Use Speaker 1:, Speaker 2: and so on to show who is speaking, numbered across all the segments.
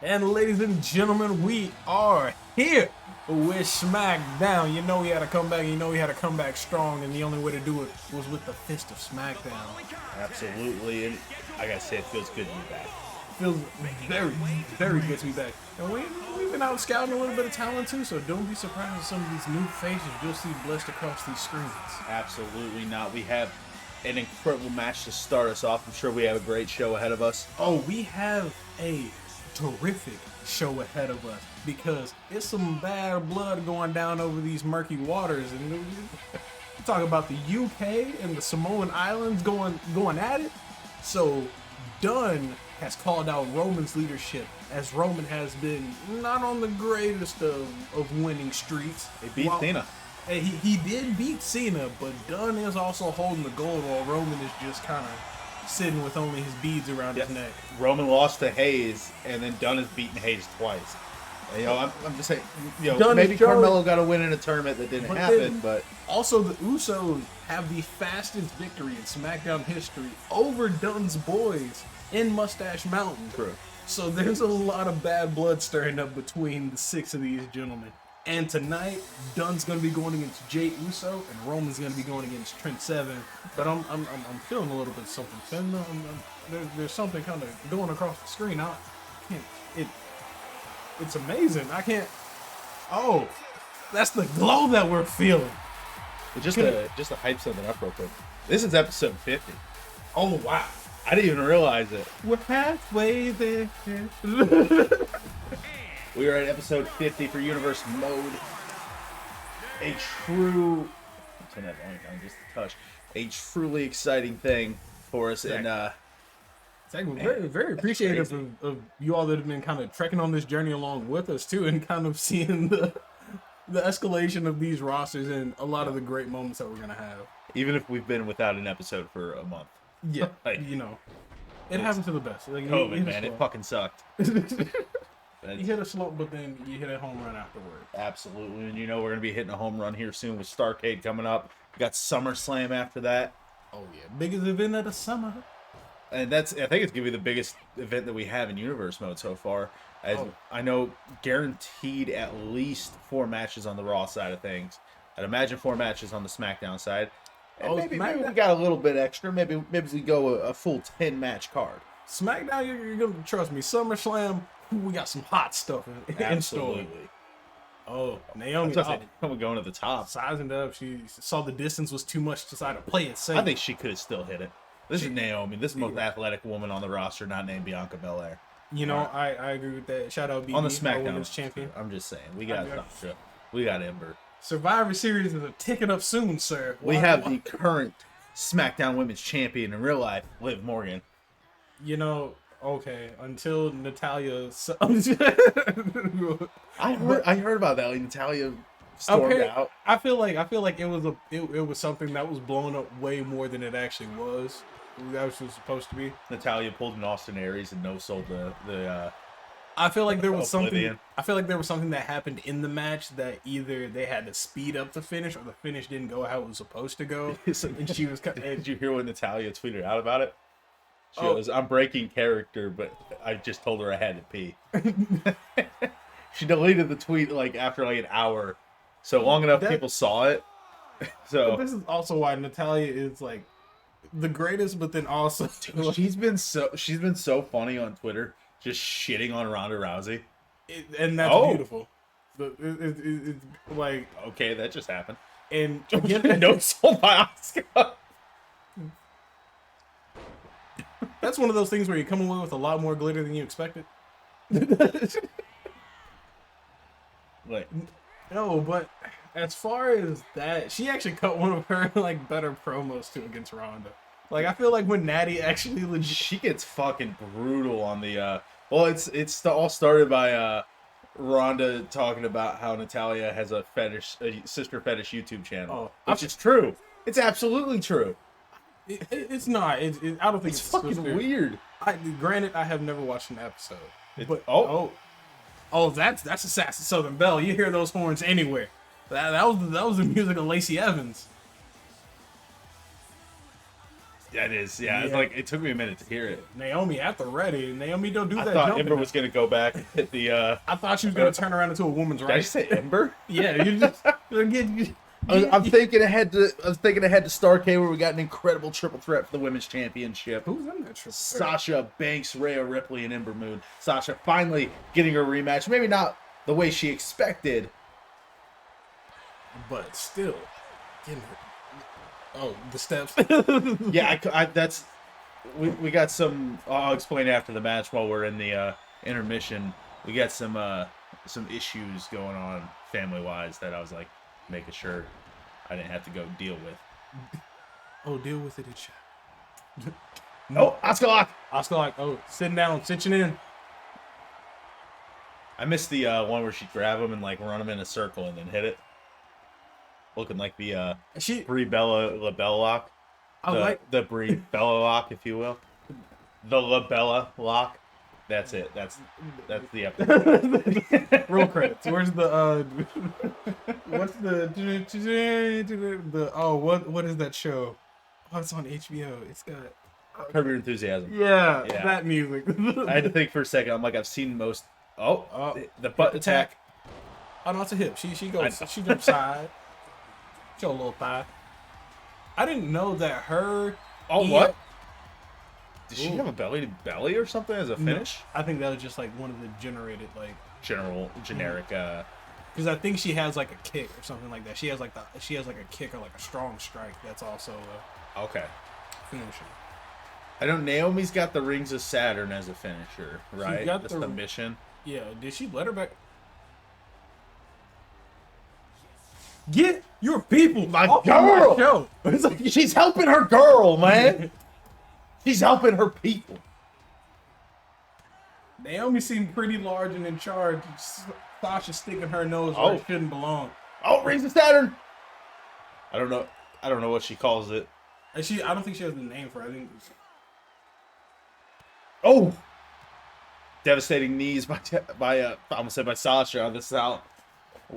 Speaker 1: And ladies and gentlemen, we are here with SmackDown. You know we had to come back, you know we had to come back strong, and the only way to do it was with the fist of SmackDown.
Speaker 2: Absolutely, and I gotta say, it feels good to be back.
Speaker 1: Feels very, very good to be back. And we've been out scouting a little bit of talent too, so don't be surprised with some of these new faces you'll see blessed across these screens.
Speaker 2: Absolutely not. We have an incredible match to start us off. I'm sure we have a great show ahead of us.
Speaker 1: Oh, we have a terrific show ahead of us because it's some bad blood going down over these murky waters, and we talk about the UK and the Samoan Islands going at it. So Dunn has called out Roman's leadership, as Roman has been not on the greatest of winning streaks.
Speaker 2: They beat Cena.
Speaker 1: He did beat Cena, but Dunn is also holding the gold while Roman is just kind of sitting with only his beads around his neck.
Speaker 2: Roman lost to Hayes, and then Dunn has beaten Hayes twice. And, I'm just saying,
Speaker 1: Dunn
Speaker 2: maybe Carmelo got a win in a tournament that didn't happen, but
Speaker 1: also the Usos have the fastest victory in SmackDown history over Dunn's boys in Mustache Mountain.
Speaker 2: True.
Speaker 1: So there's a lot of bad blood stirring up between the six of these gentlemen. And tonight, Dunn's going to be going against Jey Uso, and Roman's going to be going against Trent Seven. But I'm feeling a little bit something. There's something kind of going across the screen. I can't. It's amazing. I can't. Oh, that's the glow that we're feeling.
Speaker 2: just to hype something up real quick. This is episode 50.
Speaker 1: Oh wow.
Speaker 2: I didn't even realize it.
Speaker 1: We're halfway there.
Speaker 2: We are at episode 50 for Universe Mode. A true, turn that volume down just a touch. A truly exciting thing for us, and
Speaker 1: Very, very appreciative of you all that have been kind of trekking on this journey along with us too, and kind of seeing the escalation of these rosters and a lot of the great moments that we're gonna have.
Speaker 2: even if we've been without an episode for a month.
Speaker 1: Yeah,
Speaker 2: Like,
Speaker 1: it happens to the best. Like,
Speaker 2: COVID, man, it fucking sucked.
Speaker 1: You hit a slope, but then you hit a home run afterward.
Speaker 2: Absolutely, and we're going to be hitting a home run here soon with Starrcade coming up. We got SummerSlam after that.
Speaker 1: Oh yeah, biggest event of the summer.
Speaker 2: And I think it's going to be the biggest event that we have in Universe Mode so far. As I know, guaranteed at least 4 matches on the Raw side of things. I'd imagine 4 matches on the SmackDown side. And maybe we got a little bit extra. Maybe we go a full 10-match card.
Speaker 1: SmackDown, you're going to trust me. SummerSlam, we got some hot stuff in store.
Speaker 2: Absolutely.
Speaker 1: Oh, Naomi.
Speaker 2: I'm going to the top.
Speaker 1: Sizing it up. She saw the distance was too much to decide to play it safe.
Speaker 2: I think she could have still hit it. This is Naomi. This is the most athletic woman on the roster, not named Bianca Belair.
Speaker 1: I agree with that. Shout out BB,
Speaker 2: on the SmackDown
Speaker 1: champion.
Speaker 2: I'm just saying, we got Sasha, we got Ember.
Speaker 1: Survivor Series is ticking up soon, sir.
Speaker 2: We have the current SmackDown Women's Champion in real life, Liv Morgan.
Speaker 1: Okay, until Natalya.
Speaker 2: I heard about that. Like, Natalya stormed out.
Speaker 1: I feel like it was something that was blown up way more than it actually was. That was supposed to be.
Speaker 2: Natalya pulled an Austin Aries and no-sold the
Speaker 1: I feel like there was
Speaker 2: Oblivion.
Speaker 1: something. I feel like there was something that happened in the match that either they had to speed up the finish or the finish didn't go how it was supposed to go. And she was.
Speaker 2: Did you hear what Natalya tweeted out about it? She goes, "I'm breaking character, but I just told her I had to pee." She deleted the tweet after an hour, so long enough people saw it. So
Speaker 1: this is also why Natalya is the greatest, but then also
Speaker 2: she's been so funny on Twitter, just shitting on Ronda Rousey,
Speaker 1: and that's beautiful. It's
Speaker 2: okay, that just happened.
Speaker 1: And
Speaker 2: no sold by Asuka.
Speaker 1: That's one of those things where you come away with a lot more glitter than you expected. No, but as far as that, she actually cut one of her better promos too against Ronda. I feel like when Natty actually legit,
Speaker 2: she gets fucking brutal on the. It's all started by Ronda talking about how Natalya has a sister fetish YouTube channel, which is true. It's absolutely true.
Speaker 1: It's not. I don't think it's
Speaker 2: fucking weird.
Speaker 1: Granted, I have never watched an episode. That's a sassy Southern Belle. You hear those horns anywhere. That was the music of Lacey Evans.
Speaker 2: That is, yeah. It's like it took me a minute to hear it.
Speaker 1: Naomi at the ready. Naomi don't do that.
Speaker 2: I thought
Speaker 1: jumping.
Speaker 2: Ember was gonna go back and hit the.
Speaker 1: I thought she was gonna turn around into a woman's right.
Speaker 2: Did I say Ember?
Speaker 1: Yeah, you just get.
Speaker 2: I'm thinking ahead to. I was thinking ahead to Starrcade where we got an incredible triple threat for the women's championship.
Speaker 1: Who's in that triple threat?
Speaker 2: Sasha, Banks, Rhea Ripley, and Ember Moon. Sasha finally getting her rematch. Maybe not the way she expected,
Speaker 1: but still, getting her. Oh, the steps.
Speaker 2: Yeah, that's. We got some. I'll explain after the match while we're in the intermission. We got some issues going on family wise that I was like making sure I didn't have to go deal with.
Speaker 1: Oh, deal with it, it's.
Speaker 2: No, Asuka lock.
Speaker 1: Asuka lock. Oh, sitting down, cinching in.
Speaker 2: I missed the one where she grab him and like run him in a circle and then hit it, looking like the Brie Bella LaBella lock. The Brie Bella lock, if you will. The LaBella lock. That's it. That's the episode.
Speaker 1: Roll credits. Where's the what's the what is that show? Oh, it's on HBO. It's got
Speaker 2: Curb Your Enthusiasm.
Speaker 1: Yeah, that music.
Speaker 2: I had to think for a second. I'm like, I've seen most. The butt attack.
Speaker 1: Oh no, it's a hip. She jumps side. Show a little thigh. I didn't know that her.
Speaker 2: Oh, what? Did she have a belly to belly or something as a finish?
Speaker 1: No, I think that was just like one of the generic.
Speaker 2: Generic.
Speaker 1: Because I think she has like a kick or something like that. She has like a kick or like a strong strike. That's also
Speaker 2: okay.
Speaker 1: Finisher.
Speaker 2: I know Naomi's got the Rings of Saturn as a finisher, right? That's the mission.
Speaker 1: Yeah. Did she let her back? Get your people,
Speaker 2: my girl.
Speaker 1: It's like,
Speaker 2: she's helping her girl, man. She's helping her people.
Speaker 1: Naomi seemed pretty large and in charge. Sasha sticking her nose where it shouldn't belong.
Speaker 2: Oh, Rings of Saturn. I don't know what she calls it.
Speaker 1: And I don't think she has the name for it. I think.
Speaker 2: Oh, devastating knees by I almost said by Sasha. This is how.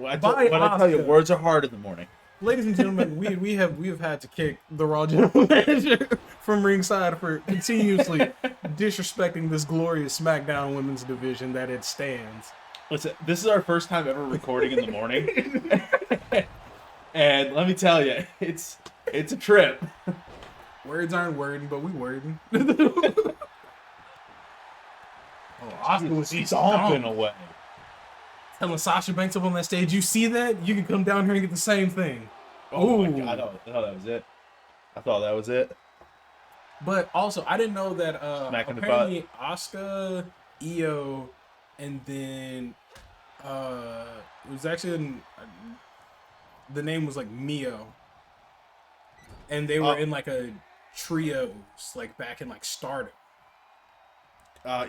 Speaker 2: I tell you, words are hard in the morning.
Speaker 1: Ladies and gentlemen, we have had to kick the Raw General Manager from ringside for continuously disrespecting this glorious SmackDown Women's division that it stands.
Speaker 2: Listen, this is our first time ever recording in the morning, and let me tell you, it's a trip.
Speaker 1: Words aren't wording, but we wording. Asuka was
Speaker 2: stomping away.
Speaker 1: Telling Sasha Banks up on that stage, you see that? You can come down here and get the same thing.
Speaker 2: Oh my god, I thought that was it.
Speaker 1: But also, I didn't know that apparently Asuka, Io, and then it was actually the name was like Mio. And they were in like a trios, like back in like Stardom.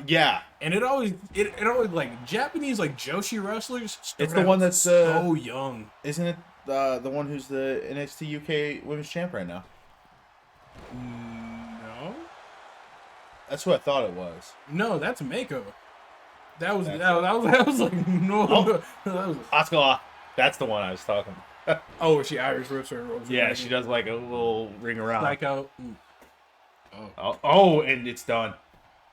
Speaker 2: Yeah,
Speaker 1: and it always like Japanese like Joshi wrestlers.
Speaker 2: It's the one that's
Speaker 1: so young,
Speaker 2: isn't it? The one who's the NXT UK Women's Champ right now.
Speaker 1: No,
Speaker 2: that's who I thought it was.
Speaker 1: No, that's Mako. That was like no. That was
Speaker 2: Asuka. That's the one I was talking about.
Speaker 1: Oh, she Irish rips her.
Speaker 2: Yeah, she does like a little ring around.
Speaker 1: Psycho.
Speaker 2: Oh, and it's done.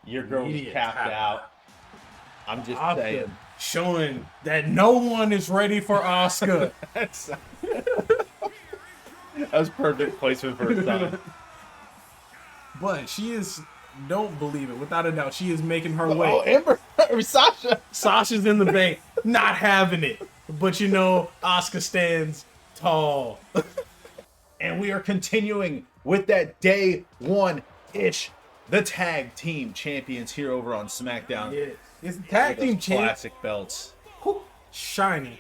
Speaker 2: Your girl was tapped out. I'm just saying.
Speaker 1: Showing that no one is ready for Asuka.
Speaker 2: That was perfect placement for a son.
Speaker 1: But she is, don't believe it, without a doubt, she is making her way.
Speaker 2: Oh, Ember, Sasha.
Speaker 1: Sasha's in the bank, not having it. But you know, Asuka stands tall.
Speaker 2: And we are continuing with that day one-ish. The tag team champions here over on SmackDown.
Speaker 1: Yeah, it's tag team
Speaker 2: classic belts.
Speaker 1: Shining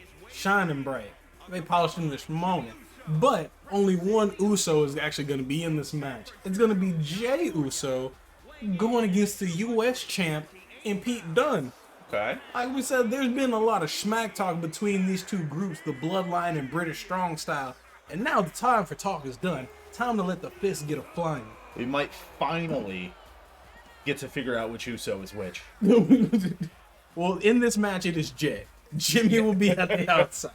Speaker 1: bright. They polished them this morning. But only one Uso is actually going to be in this match. It's going to be Jey Uso going against the U.S. champ and Pete Dunne.
Speaker 2: Okay.
Speaker 1: Like we said, there's been a lot of smack talk between these two groups, the Bloodline and British Strong Style. And now the time for talk is done. Time to let the fist get a flying.
Speaker 2: We might finally get to figure out which Uso is which.
Speaker 1: Well, in this match, it is Jey. Jimmy will be at the outside.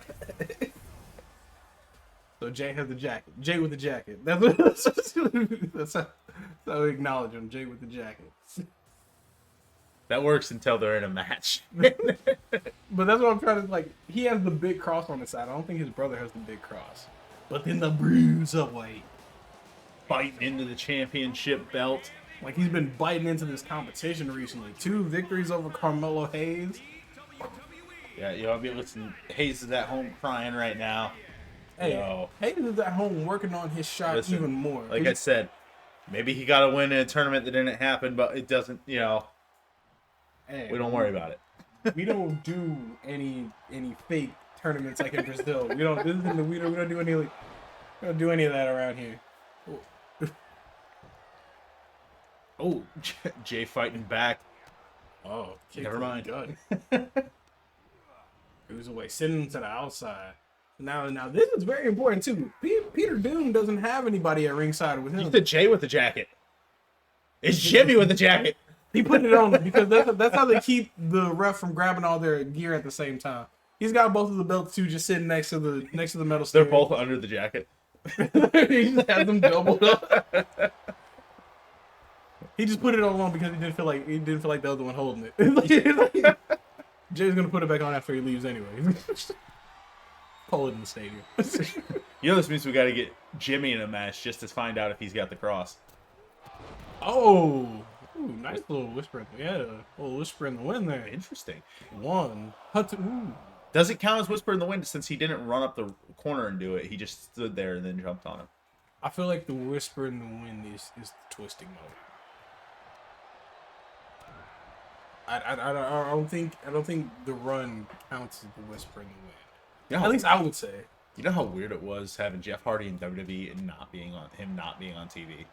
Speaker 1: So Jey has the jacket. Jey with the jacket. That's So acknowledge him, Jay with the jacket.
Speaker 2: That works until they're in a match.
Speaker 1: But that's what I'm trying to, like, he has the big cross on his side. I don't think his brother has the big cross. But then the Bruiserweight.
Speaker 2: Biting into the championship belt.
Speaker 1: Like, he's been biting into this competition recently. 2 victories over Carmelo Hayes.
Speaker 2: Yeah, you'll be listening. Hayes is at home crying right now.
Speaker 1: Hey,
Speaker 2: Yo.
Speaker 1: Hayes is at home working on his shot even more.
Speaker 2: Like I said, maybe he got to win in a tournament that didn't happen, but it doesn't,
Speaker 1: Hey,
Speaker 2: we don't worry about it.
Speaker 1: We don't do any fake tournaments like in Brazil. We don't do any of that around here.
Speaker 2: Oh, Jay fighting back.
Speaker 1: Oh,
Speaker 2: never mind.
Speaker 1: Who's away? Sending him to the outside. Now this is very important too. Peter Doom doesn't have anybody at ringside with him.
Speaker 2: He's the Jay with the jacket. It's Jimmy with the jacket.
Speaker 1: He put it on because that's how they keep the ref from grabbing all their gear at the same time. He's got both of the belts too, just sitting next to the metal.
Speaker 2: They're both under the jacket.
Speaker 1: He just has them doubled up. He just put it all on because he didn't feel like the other one holding it. Jay's gonna put it back on after he leaves anyway. Pull it in the stadium.
Speaker 2: This means we got to get Jimmy in a match just to find out if he's got the cross.
Speaker 1: Oh, ooh, nice little whisper. Yeah, a little whisper in the wind there.
Speaker 2: Interesting.
Speaker 1: One. Ooh.
Speaker 2: Does it count as whisper in the wind since he didn't run up the corner and do it? He just stood there and then jumped on him.
Speaker 1: I feel like the whisper in the wind is the twisting mode. I don't think the run counts as the whisper in the wind. At least I would say.
Speaker 2: You know how weird it was having Jeff Hardy in WWE and not being on TV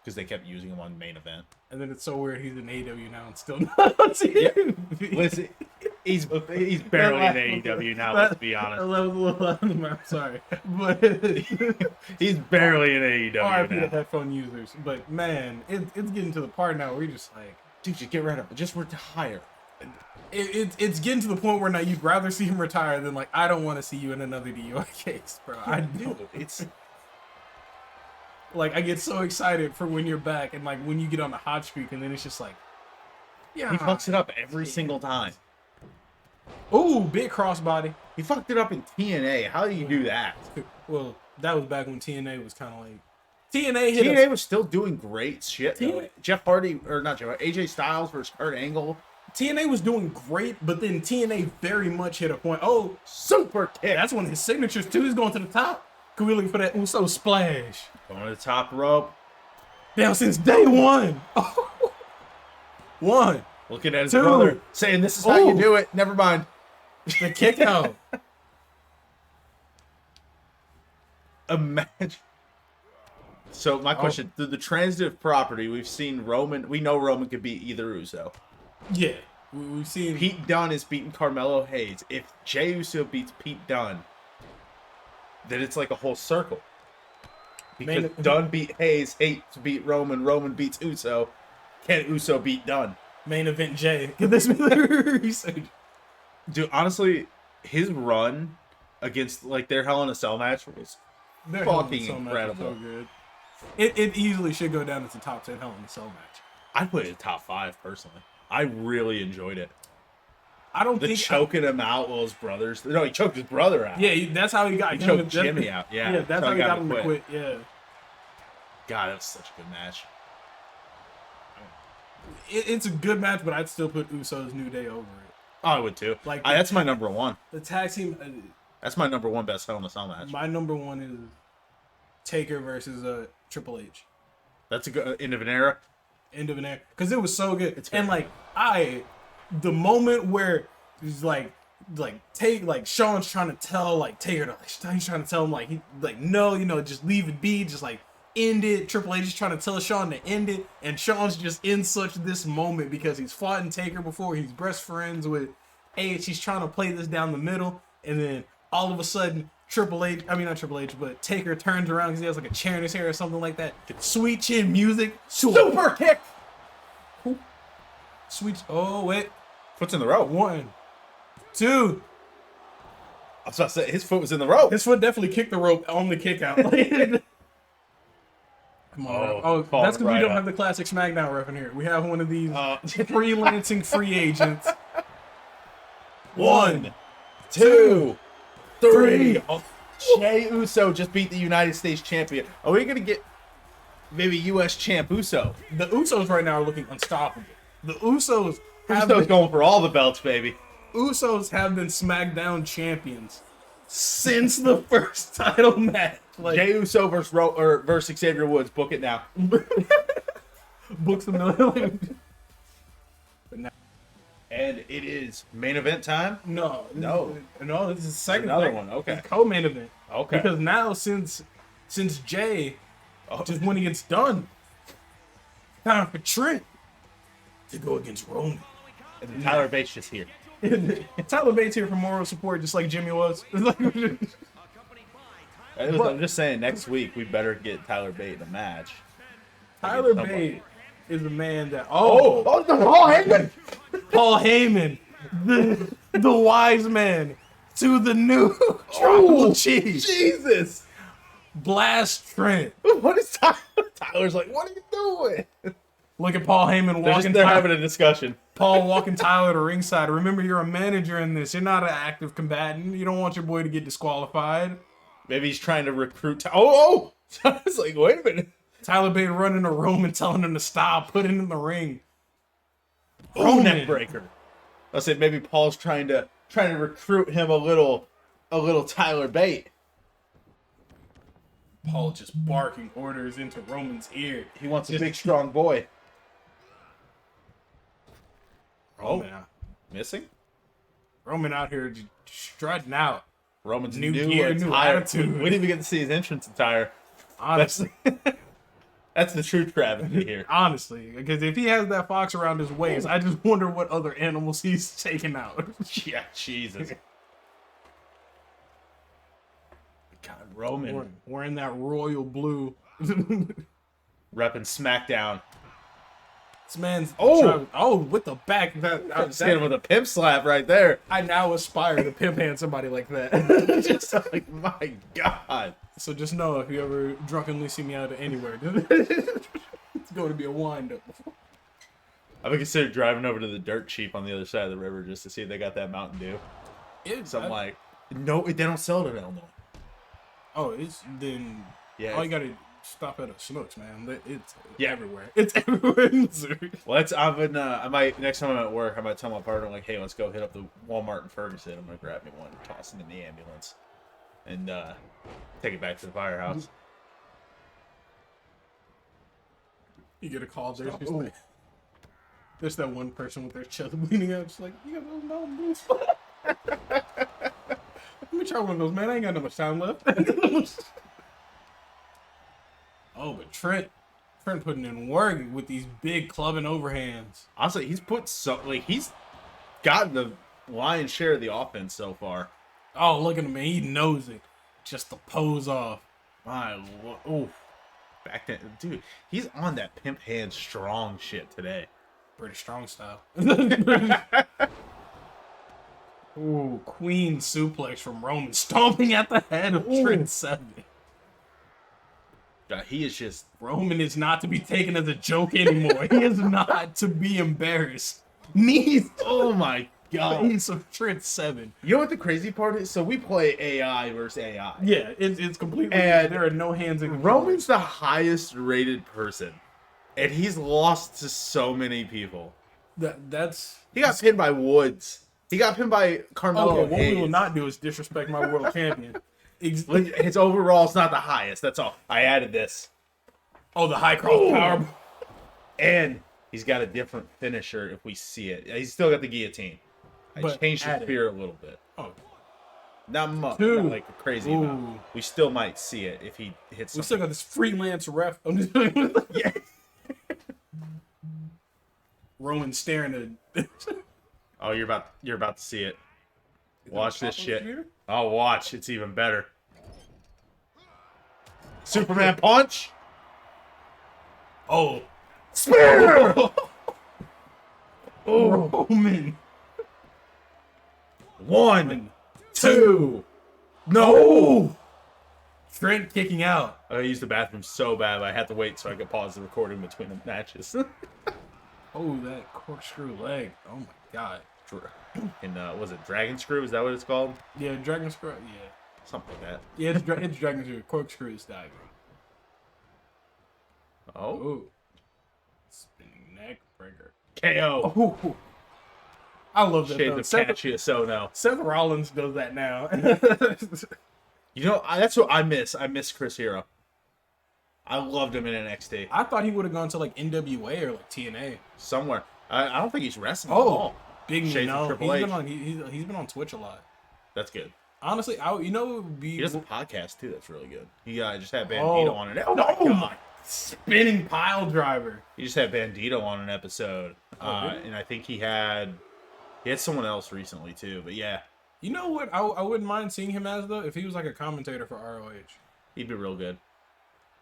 Speaker 2: because they kept using him on Main Event.
Speaker 1: And then it's so weird he's in AEW now and still not on TV.
Speaker 2: Yeah. Listen, he's barely in AEW now. Let's be honest.
Speaker 1: That was a little out of the map. Sorry, but
Speaker 2: he's barely in AEW
Speaker 1: RIP
Speaker 2: now.
Speaker 1: to headphone users. But man, it's getting to the part now where you're just like,
Speaker 2: dude, just get rid of him. Just retire.
Speaker 1: It's getting to the point where now you'd rather see him retire than like, I don't want to see you in another DUI case, bro. I do.
Speaker 2: It's
Speaker 1: like I get so excited for when you're back and like when you get on the hot streak and then it's just like, yeah,
Speaker 2: he fucks it up every single time.
Speaker 1: Ooh, big crossbody.
Speaker 2: He fucked it up in TNA. How do you do that?
Speaker 1: Well, that was back when TNA was kind of like TNA
Speaker 2: was still doing great shit. Jeff Hardy or not Jeff AJ Styles versus Kurt Angle.
Speaker 1: TNA was doing great, but then TNA very much hit a point. Oh,
Speaker 2: super kick.
Speaker 1: That's one of his signatures too. He's going to the top. Can we look for that Uso splash?
Speaker 2: Going to the top rope.
Speaker 1: Down since day one. One.
Speaker 2: Looking at his brother, saying this is how you do it. Never mind.
Speaker 1: The kick out.
Speaker 2: Imagine. So my question, through the transitive property, we've seen Roman. We know Roman could beat either Uso.
Speaker 1: Yeah. We've seen
Speaker 2: Pete Dunne is beating Carmelo Hayes. If Jey Uso beats Pete Dunne, then it's like a whole circle. Because Dunne beat Hayes, Hayes beat Roman, Roman beats Uso. Can Uso beat Dunne?
Speaker 1: Main event Jay. Could this be the research?
Speaker 2: Dude, honestly, his run against like their Hell in a Cell match was fucking incredible.
Speaker 1: So good. It easily should go down as the top 10 Hell in a Cell match.
Speaker 2: I'd put it in top 5 personally. I really enjoyed it.
Speaker 1: I don't think
Speaker 2: choking him out while his brothers. No, he choked his brother out.
Speaker 1: Yeah, that's how he got him.
Speaker 2: He choked Jimmy out. Yeah,
Speaker 1: that's how he got him to quit. Yeah.
Speaker 2: God, that was such a good match.
Speaker 1: It's a good match, but I'd still put Uso's New Day over it.
Speaker 2: Oh, I would too. Like that's my number one.
Speaker 1: The tag team.
Speaker 2: That's my number one best Hell in a Cell match.
Speaker 1: My number one is Taker versus Triple H.
Speaker 2: That's a good end of an era.
Speaker 1: End of an era, because it was so good. And like the moment where he's like Sean's trying to tell like Taker, he's trying to tell him like no, just leave it be, just like end it. Triple H is trying to tell Sean to end it, and Sean's just in such this moment because he's fought in Taker before. He's best friends with H. He's trying to play this down the middle, and then all of a sudden not Triple H, but Taker turns around because he has like a chair in his hair or something like that. Sweet chin music, super kick. Sweet. Oh wait,
Speaker 2: foot's in the rope.
Speaker 1: 1, 2.
Speaker 2: I was about to say his foot was in the rope.
Speaker 1: His foot definitely kicked the rope on the kick out. Come on.
Speaker 2: Oh,
Speaker 1: Oh,
Speaker 2: falling
Speaker 1: that's because we
Speaker 2: right
Speaker 1: don't
Speaker 2: up.
Speaker 1: have the classic SmackDown ref in here. We have one of these freelancing free agents.
Speaker 2: 1, 2, 3. Oh, Jey Uso just beat the United States champion. Are we gonna get maybe U.S. champ Uso?
Speaker 1: The Usos right now are looking unstoppable. The Usos have
Speaker 2: Uso's
Speaker 1: been,
Speaker 2: going for all the belts, baby.
Speaker 1: Usos have been SmackDown champions since the first title match. Like,
Speaker 2: Jey Uso versus Xavier Woods. Book it now.
Speaker 1: books a million. But now,
Speaker 2: And it is main event time.
Speaker 1: no.
Speaker 2: No.
Speaker 1: This is the second
Speaker 2: Another
Speaker 1: thing.
Speaker 2: one, okay.
Speaker 1: It's co-main event.
Speaker 2: Okay.
Speaker 1: Because now, since Jay just when he gets done, time for Trent to go against Roman.
Speaker 2: And then Tyler Bates just here.
Speaker 1: Tyler Bates here for moral support, just like Jimmy was.
Speaker 2: I'm just saying, next week we better get Tyler Bate in a match.
Speaker 1: Tyler Bate is a man that
Speaker 2: Oh, the Paul Heyman.
Speaker 1: Paul Heyman, the wise man to the new Tribal Chief.
Speaker 2: Jesus.
Speaker 1: Blast Trent.
Speaker 2: What is Tyler? Tyler's like, what are you doing?
Speaker 1: Look at Paul Heyman walking.
Speaker 2: They're having a discussion.
Speaker 1: Paul walking Tyler to ringside. Remember, you're a manager in this. You're not an active combatant. You don't want your boy to get disqualified.
Speaker 2: Maybe he's trying to recruit. Oh! I was like, wait a minute.
Speaker 1: Tyler Bate running to Roman, telling him to stop, put him in the ring.
Speaker 2: Oh, neck breaker. I said maybe Paul's trying to recruit him a little Tyler Bate.
Speaker 1: Paul just barking orders into Roman's ear.
Speaker 2: He wants a big strong boy.
Speaker 1: Roman,
Speaker 2: Missing?
Speaker 1: Roman out here just strutting out.
Speaker 2: Roman's
Speaker 1: New
Speaker 2: new
Speaker 1: gear, new
Speaker 2: attire.
Speaker 1: attitude.
Speaker 2: We didn't even get to see his entrance attire.
Speaker 1: Honestly,
Speaker 2: That's the true travesty here.
Speaker 1: honestly, because if he has that fox around his waist, I just wonder what other animals he's taking out.
Speaker 2: Yeah, Jesus. God, Roman
Speaker 1: Wearing that royal blue.
Speaker 2: repping SmackDown.
Speaker 1: This man's
Speaker 2: Oh!
Speaker 1: with the back.
Speaker 2: Just hit him with a pimp slap right there.
Speaker 1: I now aspire to pimp hand somebody like that.
Speaker 2: Just like, my God.
Speaker 1: So just know, if you ever drunkenly see me out of anywhere, it's going to be a wind-up.
Speaker 2: I've been considered driving over to the dirt cheap on the other side of the river just to see if they got that Mountain Dew. So I'm like, no, they don't sell it in Illinois.
Speaker 1: Oh, it's then.
Speaker 2: Yeah,
Speaker 1: all you gotta stop at a Snooks, man. It's
Speaker 2: Yeah.
Speaker 1: everywhere. It's everywhere in Missouri.
Speaker 2: Well, I might, next time I'm at work, I might tell my partner, like, hey, let's go hit up the Walmart in Ferguson. I'm going to grab me one, toss it in the ambulance, and take it back to the firehouse.
Speaker 1: You get a call, there's that one person with their chest bleeding out, just like, you got those Mountain Dews? Let me try one of those, man. I ain't got no much time left. Oh, but Trent putting in work with these big clubbing overhands.
Speaker 2: Honestly, he's he's gotten the lion's share of the offense so far.
Speaker 1: Oh, look at him, man. He knows it. Just the pose off.
Speaker 2: Back then, dude, he's on that pimp hand strong shit today.
Speaker 1: Pretty strong style. Ooh, Queen suplex from Roman, stomping at the head of Trent 7.
Speaker 2: God, he is just
Speaker 1: Roman is not to be taken as a joke anymore. He is not to be embarrassed. Knees.
Speaker 2: oh my God.
Speaker 1: Face of Trent 7.
Speaker 2: You know what the crazy part is? So we play AI versus AI.
Speaker 1: Yeah, it's completely.
Speaker 2: And
Speaker 1: there are no hands in
Speaker 2: Roman's the highest rated person, and he's lost to so many people.
Speaker 1: That's.
Speaker 2: He got pinned by Woods. He got pinned by Carmelo.
Speaker 1: Okay, what we will not do is disrespect my world champion.
Speaker 2: His overall's not the highest. That's all. I added this.
Speaker 1: Oh, the high cross power.
Speaker 2: And he's got a different finisher if we see it. He's still got the guillotine. I
Speaker 1: But
Speaker 2: changed the
Speaker 1: added.
Speaker 2: spear a little bit.
Speaker 1: Oh,
Speaker 2: Not much.
Speaker 1: Two.
Speaker 2: Not like a crazy amount. We still might see it if he hits
Speaker 1: we
Speaker 2: something.
Speaker 1: still got this freelance ref.
Speaker 2: Yeah.
Speaker 1: Roman staring at.
Speaker 2: Oh, you're about to see it. Watch this shit.
Speaker 1: Spear?
Speaker 2: Oh, watch. It's even better. Superman punch.
Speaker 1: Oh,
Speaker 2: Spear.
Speaker 1: Roman.
Speaker 2: 1, 2. No.
Speaker 1: Trent kicking out.
Speaker 2: I used the bathroom so bad, I had to wait so I could pause the recording between the matches.
Speaker 1: Oh, that corkscrew leg. Oh my god.
Speaker 2: And was it Dragon Screw? Is that what it's called?
Speaker 1: Yeah, Dragon Screw. Yeah.
Speaker 2: Something like that.
Speaker 1: Yeah, it's Dragon Screw. Corkscrew is diving.
Speaker 2: Oh.
Speaker 1: Ooh. Spinning neck breaker.
Speaker 2: KO.
Speaker 1: Oh. I love that.
Speaker 2: Shades of Katsuyasa now.
Speaker 1: Seth Rollins does that now.
Speaker 2: You know, that's what I miss. I miss Chris Hero. I loved him in NXT.
Speaker 1: I thought he would have gone to like NWA or like TNA.
Speaker 2: Somewhere. I don't think he's wrestling at all.
Speaker 1: Big
Speaker 2: Shades of
Speaker 1: no.
Speaker 2: Triple H.
Speaker 1: He's been on Twitch a lot.
Speaker 2: That's good.
Speaker 1: Honestly, you know what would be...
Speaker 2: He does a podcast, too. That's really good. He just had Bandito on it.
Speaker 1: Oh, my spinning pile driver.
Speaker 2: He just had Bandito on an episode. And I think he had someone else recently, too. But, yeah.
Speaker 1: You know what I wouldn't mind seeing him as, though? If he was like a commentator for ROH.
Speaker 2: He'd be real good.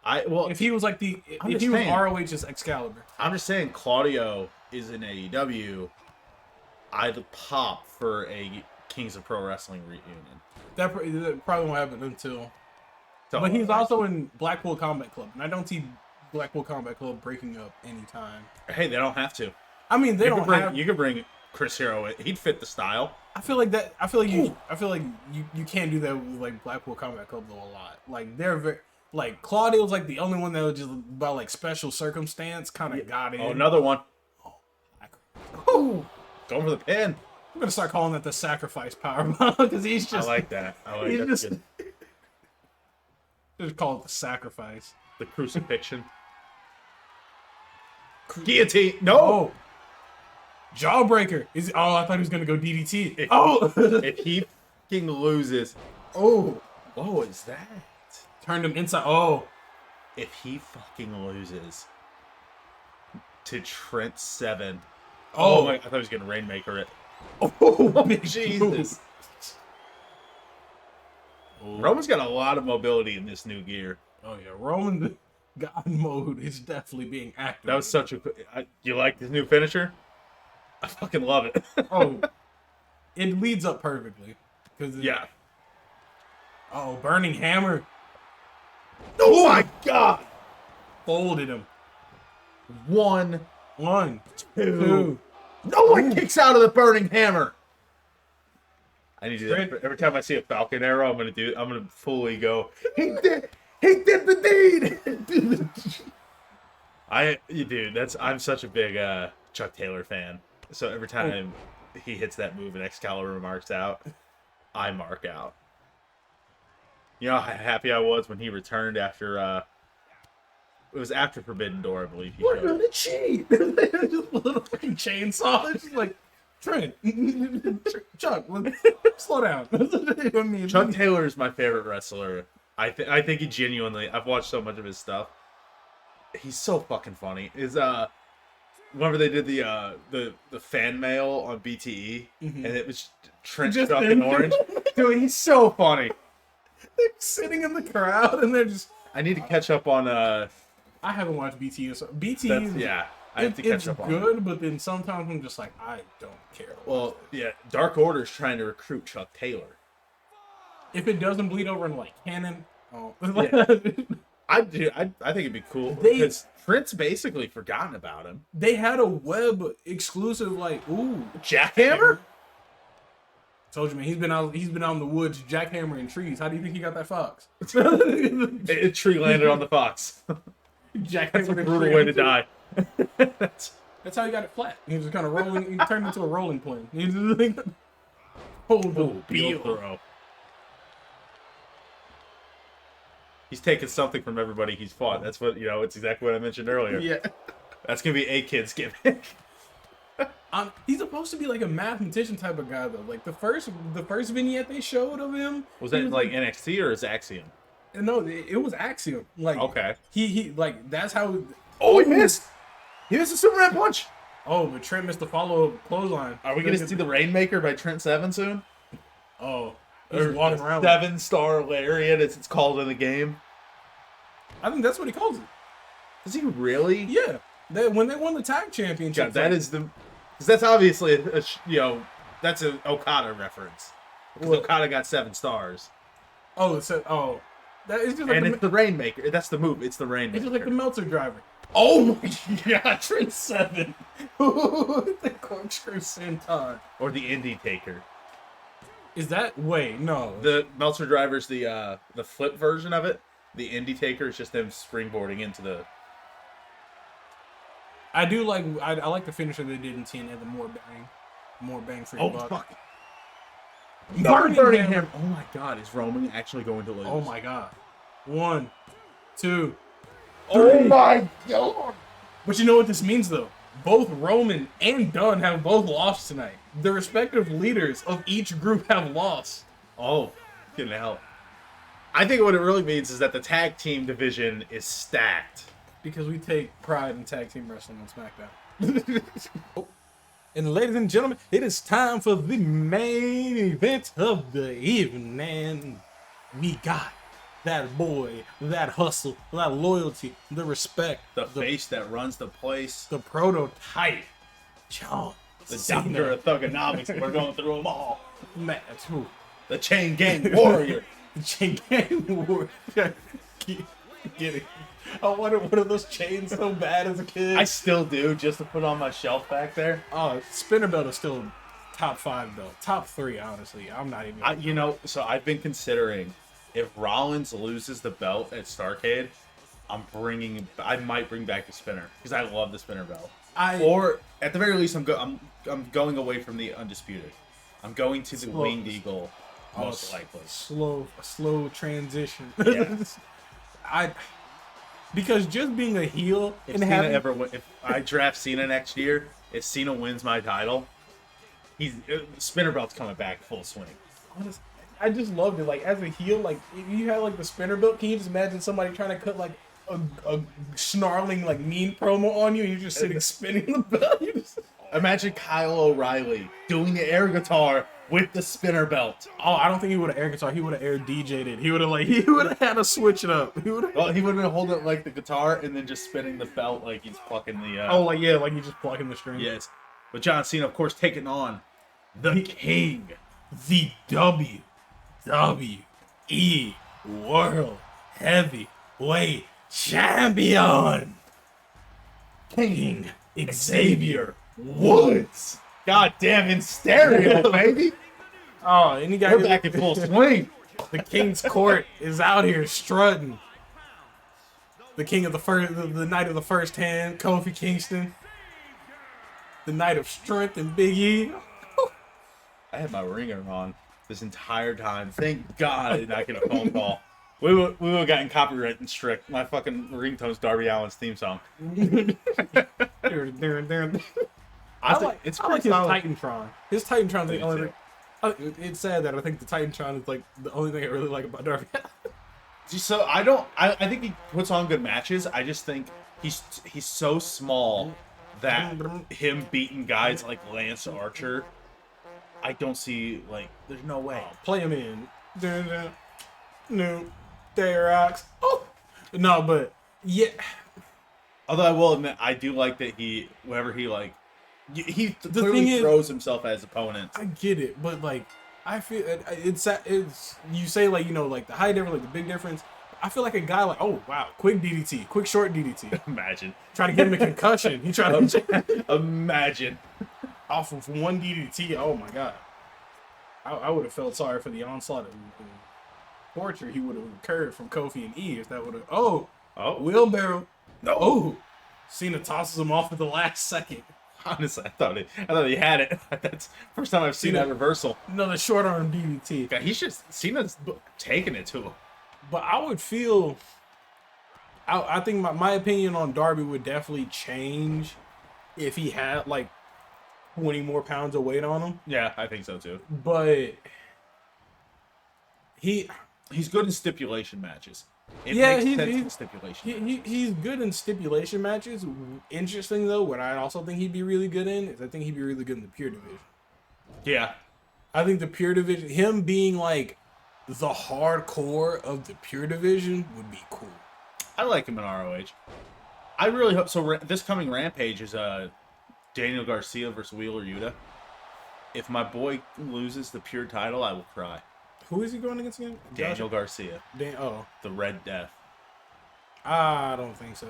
Speaker 1: If he was like if he was ROH's Excalibur.
Speaker 2: I'm just saying, Claudio is in AEW. I'd pop for a Kings of Pro Wrestling reunion.
Speaker 1: That probably won't happen until... But he's also in Blackpool Combat Club, and I don't see Blackpool Combat Club breaking up anytime.
Speaker 2: Hey, they don't have to.
Speaker 1: I mean,
Speaker 2: You could bring Chris Hero in. He'd fit the style.
Speaker 1: I feel like you can't do that with like Blackpool Combat Club though a lot. Like they're very like Claudio's like the only one that was just by like special circumstance kind of got in.
Speaker 2: Oh, another one.
Speaker 1: Oh,
Speaker 2: going for the pin.
Speaker 1: I'm gonna start calling that the sacrifice powerbomb because he's just.
Speaker 2: I like that. Just
Speaker 1: call it the sacrifice.
Speaker 2: The crucifixion. Guillotine. No.
Speaker 1: Oh. Jawbreaker. I thought he was gonna go DDT.
Speaker 2: If he fucking loses.
Speaker 1: Oh.
Speaker 2: What was that?
Speaker 1: Turned him inside. Oh.
Speaker 2: If he fucking loses to Trent 7. Oh my, I thought he was gonna Rainmaker it.
Speaker 1: Oh,
Speaker 2: Jesus. Roman's got a lot of mobility in this new gear.
Speaker 1: Oh yeah, Roman God mode is definitely being active.
Speaker 2: That was such a. You like this new finisher? I fucking love it.
Speaker 1: It leads up perfectly.
Speaker 2: Yeah.
Speaker 1: Oh, burning hammer.
Speaker 2: Oh my god!
Speaker 1: Folded him.
Speaker 2: 1,
Speaker 1: 2.
Speaker 2: No one kicks out of the burning hammer. I need to do that. Every time I see a Falcon arrow, I'm gonna fully go. He did the deed. Dude, I'm such a big Chuck Taylor fan. So every time he hits that move and Excalibur marks out, I mark out. You know how happy I was when he returned after it was after Forbidden Door, I believe.
Speaker 1: We're gonna cheat. Just a little fucking chainsaw. It's just like Trent, Chuck, slow down.
Speaker 2: Chuck Taylor is my favorite wrestler. I think he genuinely. I've watched so much of his stuff. He's so fucking funny. Whenever they did the fan mail on BTE, and it was Trent
Speaker 1: Just
Speaker 2: stuck in orange. Dude, he's so funny.
Speaker 1: They're sitting in the crowd and they're just.
Speaker 2: I need to catch up on.
Speaker 1: I haven't watched BTE. So BTE.
Speaker 2: Yeah, I have to catch up on.
Speaker 1: It's good, but then sometimes I'm just like, I don't care.
Speaker 2: Well, yeah, Dark Order's trying to recruit Chuck Taylor.
Speaker 1: If it doesn't bleed over in like canon,
Speaker 2: yeah. I think it'd be cool because Trent's basically forgotten about him.
Speaker 1: They had a web exclusive
Speaker 2: Jackhammer.
Speaker 1: Told you, man. He's been out in the woods jackhammering trees. How do you think he got that fox?
Speaker 2: A tree landed on the fox. That's a brutal way to die.
Speaker 1: That's how he got it flat. He was just kind of rolling. He turned into a rolling pin. He just like,
Speaker 2: throw. He's taking something from everybody he's fought. That's what it's exactly what I mentioned earlier.
Speaker 1: Yeah,
Speaker 2: that's gonna be a kid's gimmick.
Speaker 1: He's supposed to be like a mathematician type of guy though. Like the first vignette they showed of him
Speaker 2: was that like NXT or is Axiom?
Speaker 1: No, it was Axiom. Like
Speaker 2: okay,
Speaker 1: he like that's how.
Speaker 2: Oh, he missed. He missed a Superman punch.
Speaker 1: Oh, but Trent missed the follow-up clothesline.
Speaker 2: Are we gonna see the Rainmaker by Trent 7 soon?
Speaker 1: Oh, he's walking around.
Speaker 2: 7-star lariat, as it's called in the game.
Speaker 1: I think that's what he calls it.
Speaker 2: Is he really?
Speaker 1: Yeah. When they won the tag championship.
Speaker 2: Yeah, that is the. Because that's obviously that's an Okada reference. Because Okada got 7 stars.
Speaker 1: Oh, so That is just like
Speaker 2: And it's the Rainmaker. That's the move. It's the Rainmaker.
Speaker 1: it's just like the Meltzer driver. Oh my god, Trent 7. The corkscrew senton.
Speaker 2: Or the Indie Taker.
Speaker 1: Is that wait, no.
Speaker 2: The Meltzer driver's the flip version of it. The Indie Taker is just them springboarding into the.
Speaker 1: I do like I like the finisher they did in TNA, the more bang for your buck.
Speaker 2: Fuck.
Speaker 1: Burning him.
Speaker 2: Oh my god, is Roman actually going to lose?
Speaker 1: Oh my god. 1, 2.
Speaker 2: Oh my god.
Speaker 1: But you know what this means though? Both Roman and Dunn have both lost tonight. The respective leaders of each group have lost.
Speaker 2: Oh, good hell. I think what it really means is that the tag team division is stacked.
Speaker 1: Because we take pride in tag team wrestling on SmackDown. Oh. And ladies and gentlemen, it is time for the main event of the evening. We got that boy, that hustle, that loyalty, the respect.
Speaker 2: The face that runs the place.
Speaker 1: The prototype. John
Speaker 2: The
Speaker 1: Cena.
Speaker 2: doctor of thugonomics. We're going through them all.
Speaker 1: Matt, who?
Speaker 2: The chain gang warrior.
Speaker 1: The chain gang warrior. Get it. I wanted one of those chains so bad as a kid.
Speaker 2: I still do, just to put on my shelf back there.
Speaker 1: Spinner belt is still top 5 belt. Top 3, honestly. I'm not even.
Speaker 2: So I've been considering if Rollins loses the belt at Starrcade, I might bring back the spinner because I love the spinner belt. Or at the very least, I'm going away from the undisputed. I'm going to the Winged Eagle, most likely.
Speaker 1: A slow transition.
Speaker 2: Yeah.
Speaker 1: Because just being a heel
Speaker 2: if I draft Cena next year, if Cena wins my title, spinner belt's coming back full swing.
Speaker 1: Honestly, I just loved it. Like as a heel, like if you had like the spinner belt, can you just imagine somebody trying to cut like a snarling like mean promo on you, and you're just sitting spinning the belt?
Speaker 2: Imagine Kyle O'Reilly doing the air guitar with the spinner belt.
Speaker 1: Oh, I don't think he would have air guitar. He would have air DJ'd it. He would have had to switch it up. He would have
Speaker 2: been holding it like the guitar and then just spinning the belt like he's plucking the.
Speaker 1: like he's just plucking the string.
Speaker 2: Yes, but John Cena, of course, taking on the King,
Speaker 1: the WWE World Heavyweight Champion, King Xavier Woods.
Speaker 2: God damn, in stereo, baby.
Speaker 1: Oh, and you got
Speaker 2: We're back in full swing.
Speaker 1: The King's Court is out here strutting. The king of the night of the first hand, Kofi Kingston. The night of strength and Big E.
Speaker 2: I had my ringer on this entire time. Thank God I did not get a phone call. We would have gotten copyright and strict. My fucking ringtone's Darby Allin's theme song.
Speaker 1: I like his Titantron. H's Titantron's the only thing. It's sad that I think the Titantron is like the only thing I really like about Darby.
Speaker 2: So I think he puts on good matches. I just think he's so small that him beating guys like Lance Archer, I don't see, like, there's no way.
Speaker 1: Play him in. No, there rocks. Oh no, but yeah.
Speaker 2: Although I will admit, I do like that he clearly throws himself as opponents.
Speaker 1: I get it, but like I feel it's you say like like the high difference, like the big difference. I feel like a guy like quick DDT, quick short DDT.
Speaker 2: Imagine
Speaker 1: try to get him a concussion. He tried to
Speaker 2: imagine
Speaker 1: off of one DDT. Oh my god, I would have felt sorry for the onslaught of torture he would have incurred from Kofi and E if that would have wheelbarrow. No. Cena tosses him off at the last second.
Speaker 2: Honestly, I thought he had it. That's the first time I've seen that reversal.
Speaker 1: Another short arm DDT.
Speaker 2: God, Cena's taking it to him.
Speaker 1: But I would feel. I think my opinion on Darby would definitely change if he had like 20 more pounds of weight on him.
Speaker 2: Yeah, I think so too.
Speaker 1: But he's
Speaker 2: good in stipulation matches. He's
Speaker 1: good in stipulation matches. Interesting though, what I also think he'd be really good in is I think he'd be really good in the pure division.
Speaker 2: Yeah.
Speaker 1: I think the pure division, him being like the hardcore of the pure division would be cool.
Speaker 2: I like him in ROH. I really hope so. This coming Rampage is Daniel Garcia versus Wheeler Yuta. If my boy loses the pure title, I will cry.
Speaker 1: Who is he going against again?
Speaker 2: Daniel Garcia,
Speaker 1: Oh,
Speaker 2: the Red Death.
Speaker 1: I don't think so.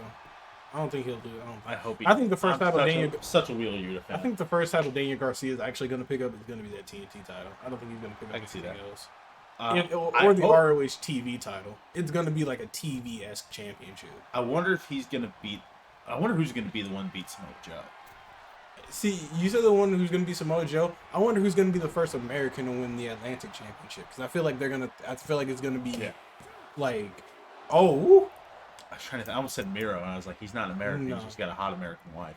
Speaker 1: I don't think he'll do it.
Speaker 2: I hope he.
Speaker 1: I think the first title
Speaker 2: such a wheeler you
Speaker 1: I
Speaker 2: defend.
Speaker 1: think the first title Daniel Garcia is actually going to pick up is going to be that TNT title. I don't think he's going to pick up
Speaker 2: I can see
Speaker 1: anything
Speaker 2: that.
Speaker 1: else.
Speaker 2: I
Speaker 1: The
Speaker 2: hope-
Speaker 1: ROH TV title. It's going to be like a TV-esque championship.
Speaker 2: I wonder if he's gonna beat. I wonder who's gonna be the one to beat Samoa Joe.
Speaker 1: See, you said the one who's going to be Samoa Joe. I wonder who's going to be the first American to win the Atlantic Championship because I feel like I feel like it's going to be like, oh.
Speaker 2: I was trying to. I almost said Miro, and I was like, he's not American.
Speaker 1: No.
Speaker 2: He's just got a hot American wife.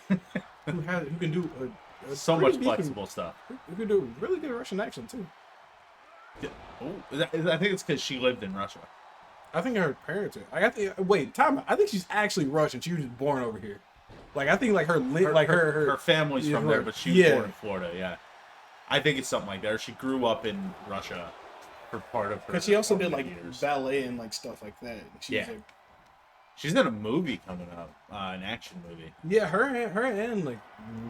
Speaker 1: Who can do
Speaker 2: So
Speaker 1: pretty
Speaker 2: much
Speaker 1: decent-
Speaker 2: flexible stuff.
Speaker 1: Who can do really good Russian accent too.
Speaker 2: I think it's because she lived in Russia.
Speaker 1: I think her parents are. Wait, time out. I think she's actually Russian. She was just born over here. Like I think like her
Speaker 2: family's
Speaker 1: yeah,
Speaker 2: from there, but she was born in Florida. Yeah, I think it's something like that. Or she grew up in Russia for part of her.
Speaker 1: Because she also did like
Speaker 2: years.
Speaker 1: ballet and like stuff like that.
Speaker 2: Yeah. She's in a movie coming up, an action movie.
Speaker 1: Yeah, her and like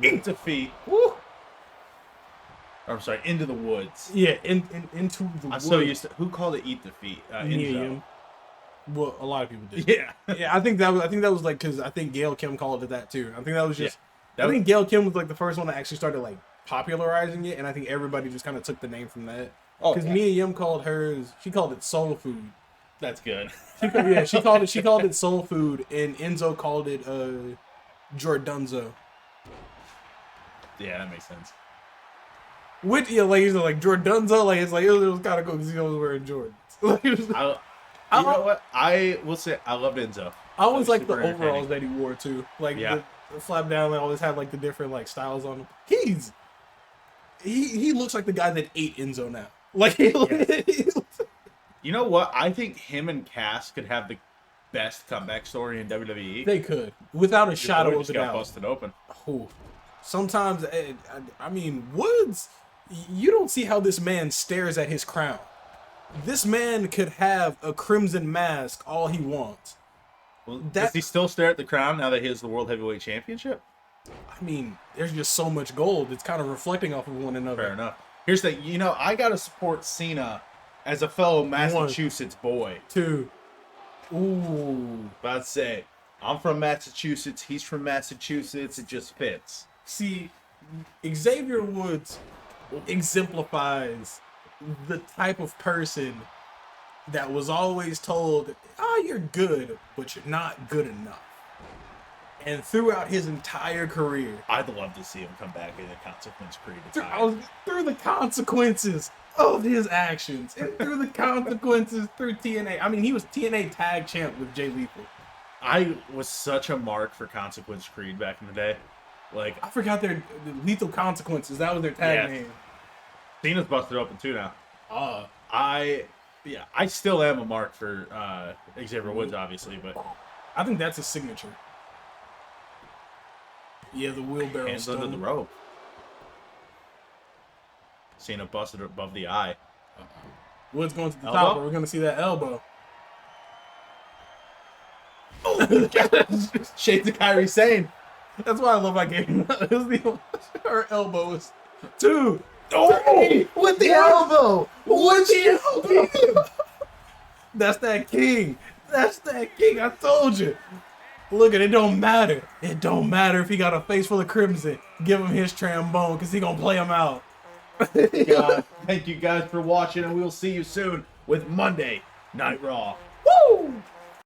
Speaker 2: Eat Defeat.
Speaker 1: woo.
Speaker 2: Or, I'm sorry, Into the Woods.
Speaker 1: Yeah, into the.
Speaker 2: I'm so used to. Who called it Eat Defeat? Enzo.
Speaker 1: Well, a lot of people did.
Speaker 2: Yeah.
Speaker 1: Yeah, I think that was like because I think Gail Kim called it that too. I think that was just.
Speaker 2: Yeah.
Speaker 1: I think Gail Kim was like the first one that actually started like popularizing it, and I think everybody just kind of took the name from that.
Speaker 2: Oh,
Speaker 1: Because Mia Yim called hers. She called it soul food.
Speaker 2: That's good.
Speaker 1: She called it soul food, and Enzo called it Jordunzo.
Speaker 2: Yeah, that makes sense.
Speaker 1: With like Jordunzo, like it's like it was kind of cool because he was wearing Jordans. Like, it was,
Speaker 2: You know what? I will say I loved Enzo.
Speaker 1: I always like the
Speaker 2: super
Speaker 1: overalls
Speaker 2: entertaining.
Speaker 1: that he wore too. Like
Speaker 2: Yeah.
Speaker 1: the flap down, they always have like the different like styles on him. He looks like the guy that ate Enzo now. Like he
Speaker 2: You know what? I think him and Cass could have the best comeback story in WWE.
Speaker 1: they could without a
Speaker 2: Just
Speaker 1: shadow
Speaker 2: Boy
Speaker 1: of
Speaker 2: just
Speaker 1: a
Speaker 2: got
Speaker 1: doubt.
Speaker 2: busted open.
Speaker 1: Oh, sometimes I mean Woods. You don't see how this man stares at his crown. This man could have a crimson mask all he wants.
Speaker 2: Well, does he still stare at the crown now that he has the World Heavyweight Championship?
Speaker 1: I mean, there's just so much gold. It's kind of reflecting off of one another.
Speaker 2: Fair enough. Here's the, I gotta support Cena as a fellow Massachusetts boy.
Speaker 1: 2. Ooh.
Speaker 2: About to say, I'm from Massachusetts. He's from Massachusetts. It just fits.
Speaker 1: See, Xavier Woods exemplifies the type of person that was always told, you're good, but you're not good enough. And throughout his entire career,
Speaker 2: I'd love to see him come back in a consequence-free attire.
Speaker 1: through the consequences of his actions, and through the consequences through TNA. I mean, he was TNA tag champ with Jay Lethal.
Speaker 2: I was such a mark for Consequence Creed back in the day. Like,
Speaker 1: I forgot their Lethal Consequences. That was their tag name.
Speaker 2: Cena's busted open too now. I still am a mark for Xavier Woods, obviously, but
Speaker 1: I think that's his signature. Yeah, the wheelbarrow
Speaker 2: hands
Speaker 1: stone.
Speaker 2: under the rope. Cena busted above the eye.
Speaker 1: Woods going to the
Speaker 2: Elbow?
Speaker 1: top, but we're going to see that elbow.
Speaker 2: Shades of Kyrie Sane.
Speaker 1: That's why I love my game. Her elbow was 2.
Speaker 2: Oh, with the elbow.
Speaker 1: With the elbow. That's that king. That's that king. I told you. Look at it. Don't matter. It don't matter if he got a face full of crimson. Give him his trombone because he going to play him out.
Speaker 2: God, thank you guys for watching, and we'll see you soon with Monday Night Raw.
Speaker 1: Woo!